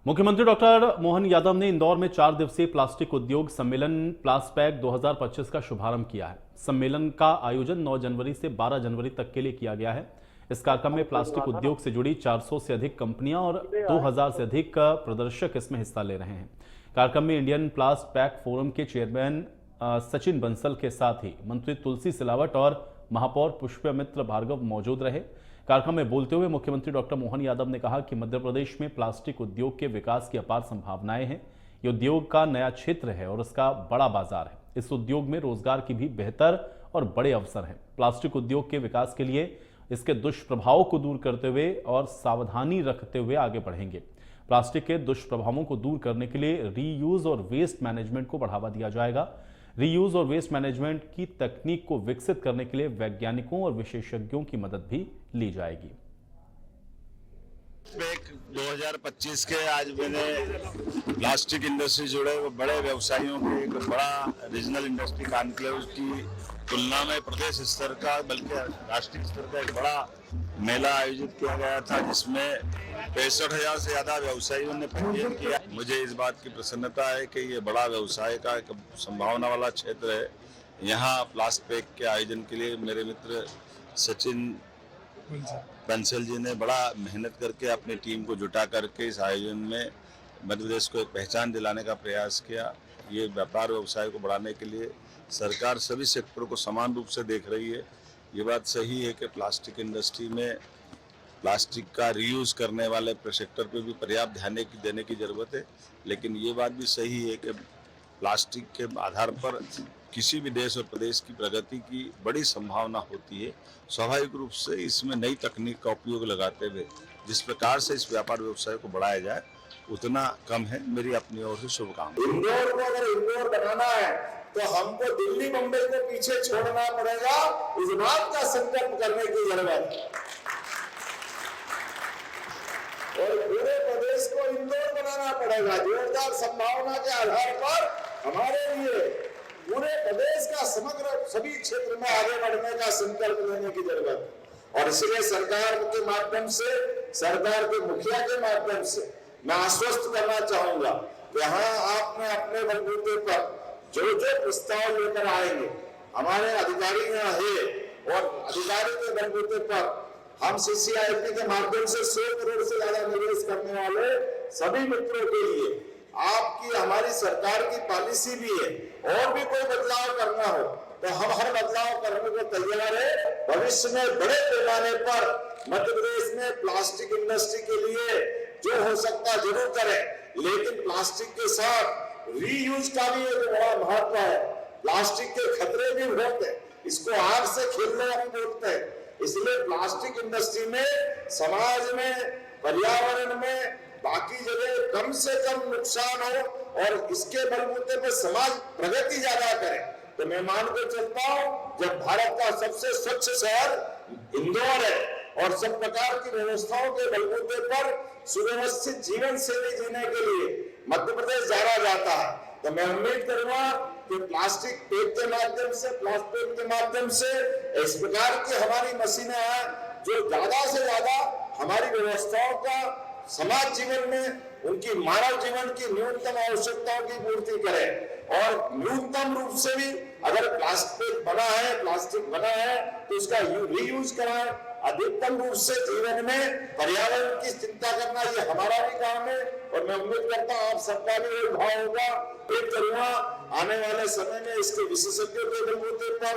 मुख्यमंत्री डॉक्टर मोहन यादव ने इंदौर में 4 दिवसीय प्लास्टिक उद्योग सम्मेलन प्लास्टपैक 2025 का शुभारंभ किया है। सम्मेलन का आयोजन 9 जनवरी से 12 जनवरी तक के लिए किया गया है। इस कार्यक्रम में प्लास्टिक उद्योग से जुड़ी 400 से अधिक कंपनियां और 2000 से अधिक प्रदर्शक इसमें हिस्सा ले रहे हैं। कार्यक्रम में इंडियन प्लास्टपैक फोरम के चेयरमैन सचिन बंसल के साथ ही मंत्री तुलसी सिलावट और महापौर पुष्पमित्र भार्गव मौजूद रहे। कार्यक्रम में बोलते हुए मुख्यमंत्री डॉक्टर मोहन यादव ने कहा कि मध्य प्रदेश में प्लास्टिक उद्योग के विकास की अपार संभावनाएं हैं। ये उद्योग का नया क्षेत्र है और इसका बड़ा बाजार है। इस उद्योग में रोजगार की भी बेहतर और बड़े अवसर हैं। प्लास्टिक उद्योग के विकास के लिए इसके दुष्प्रभावों को दूर करते हुए और सावधानी रखते हुए आगे बढ़ेंगे। प्लास्टिक के दुष्प्रभावों को दूर करने के लिए रीयूज और वेस्ट मैनेजमेंट को बढ़ावा दिया जाएगा। रीयूज और वेस्ट मैनेजमेंट की तकनीक को विकसित करने के लिए वैज्ञानिकों और विशेषज्ञों की मदद भी ली जाएगी। 2025 के आज मैंने प्लास्टिक इंडस्ट्री जुड़े बड़े व्यवसायियों के एक बड़ा रीजनल इंडस्ट्री कॉन्क्लेव की तुलना में प्रदेश स्तर का बल्कि राष्ट्रीय स्तर का एक बड़ा मेला आयोजित किया गया था, जिसमें 65,000 से ज्यादा व्यवसायियों ने पंजीयन किया। मुझे इस बात की प्रसन्नता है कि ये बड़ा व्यवसाय का एक संभावना वाला क्षेत्र है। यहाँ प्लास्टपैक के आयोजन के लिए मेरे मित्र सचिन बंसल जी ने बड़ा मेहनत करके अपनी टीम को जुटा करके इस आयोजन में मध्य प्रदेश को एक पहचान दिलाने का प्रयास किया। ये व्यापार व्यवसाय को बढ़ाने के लिए सरकार सभी सेक्टरों को समान रूप से देख रही है। ये बात सही है कि प्लास्टिक इंडस्ट्री में प्लास्टिक का रीयूज करने वाले सेक्टर पे भी पर्याप्त ध्यान देने की जरूरत है, लेकिन ये बात भी सही है कि प्लास्टिक के आधार पर किसी भी देश और प्रदेश की प्रगति की बड़ी संभावना होती है। स्वाभाविक रूप से इसमें नई तकनीक का उपयोग लगाते हुए जिस प्रकार से इस व्यापार व्यवसाय को बढ़ाया जाए उतना कम है। मेरी अपनी ओर से शुभकामनाएं। इंदौर को अगर इंदौर बनाना है तो हमको दिल्ली मुंबई को पीछे छोड़ना पड़ेगा। इस बात का संकल्प करने की जरूरत है और पूरे प्रदेश को इंदौर बनाना पड़ेगा। जोरदार संभावना के आधार पर हमारे लिए पूरे प्रदेश का समग्र सभी क्षेत्र में आगे बढ़ने का संकल्प लेने की जरूरत है। और इसलिए सरकार के माध्यम से, सरकार के मुखिया के माध्यम से मैं आश्वस्त करना चाहूंगा कि हाँ, आपने अपने बलबूते पर जो जो प्रस्ताव लेकर आएंगे, हमारे अधिकारी यहाँ है और अधिकारी के बलबूते पर हम CCIP के माध्यम से 100 करोड़ से ज्यादा निवेश करने वाले सभी मित्रों के लिए आपकी हमारी सरकार की पॉलिसी भी है। और भी कोई बदलाव करना हो तो हम हर बदलाव करने को तैयार है। भविष्य में बड़े पैमाने पर मध्य प्रदेश में प्लास्टिक इंडस्ट्री के लिए जो हो सकता जरूर करें, लेकिन प्लास्टिक के साथ रीयूज का भी एक बड़ा महत्व है। प्लास्टिक के खतरे भी बहुत है, इसको आग से खेलने भी बोलते हैं। इसलिए प्लास्टिक इंडस्ट्री में समाज में, पर्यावरण में, बाकी जगह कम से कम नुकसान हो और इसके बलबूते पर समाज प्रगति ज्यादा करे। तो मैं मान कर चलता हूं, जब भारत का सबसे स्वच्छ शहर इंदौर है और सब प्रकार की व्यवस्थाओं के बलबूते पर सुव्यवस्थित जीवन शैली जीने के लिए मध्य प्रदेश जाना जाता है, तो मैं उम्मीद करूंगा कि प्लास्टिक पैक के माध्यम से, प्लास्टिक के माध्यम से इस प्रकार की हमारी मशीनें हैं जो ज्यादा से ज्यादा हमारी व्यवस्थाओं का समाज जीवन में, उनकी मानव जीवन की न्यूनतम आवश्यकताओं की पूर्ति करें। और न्यूनतम रूप से भी अगर प्लास्टिक बना है तो उसका रीयूज कराएं। अधिकतम रूप से जीवन में पर्यावरण की चिंता करना ये हमारा भी काम है और मैं उम्मीद करता हूँ आप सबका भी एक भाव होगा। एक करूंगा आने वाले समय में इसके विशेषज्ञों के बलबूते पर,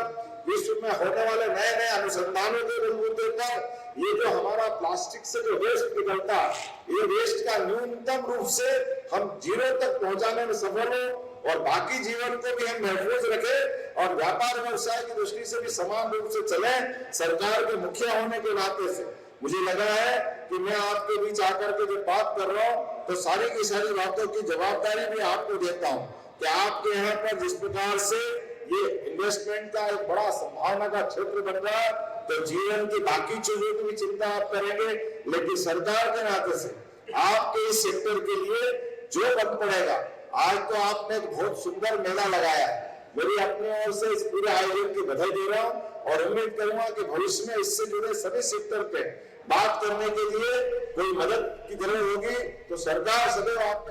विश्व में होने वाले नए नए अनुसंधानों के बलबूते पर ये जो हमारा प्लास्टिक से जो वेस्ट निकलता है, ये वेस्ट का न्यूनतम रूप से हम जीरो तक पहुंचाने में सफल हो और बाकी जीवन को भी हम महफूज रखें और व्यापार व्यवसाय की दृष्टि से भी समान रूप से चले। सरकार के मुखिया होने के नाते से मुझे लग रहा है कि मैं आपके बीच आकर के जो बात कर रहा हूँ तो सारी की सारी बातों की जवाबदारी भी आपको देता हूँ कि आपके यहाँ पर जिस प्रकार से ये इन्वेस्टमेंट का एक बड़ा संभावना का क्षेत्र बन रहा है, तो जीवन की बाकी चीजों की भी चिंता आप करेंगे, लेकिन सरकार के नाते से आपके इस सेक्टर के लिए जो बन पड़ेगा। आज तो आपने एक बहुत सुंदर मेला लगाया, मेरी अपनी ओर से इस पूरे आयोजन की बधाई दे रहा हूँ और उम्मीद करूंगा कि भविष्य में इससे जुड़े सभी सेक्टर पे बात करने के लिए कोई मदद की जरूरत होगी तो सरकार सदैव आपका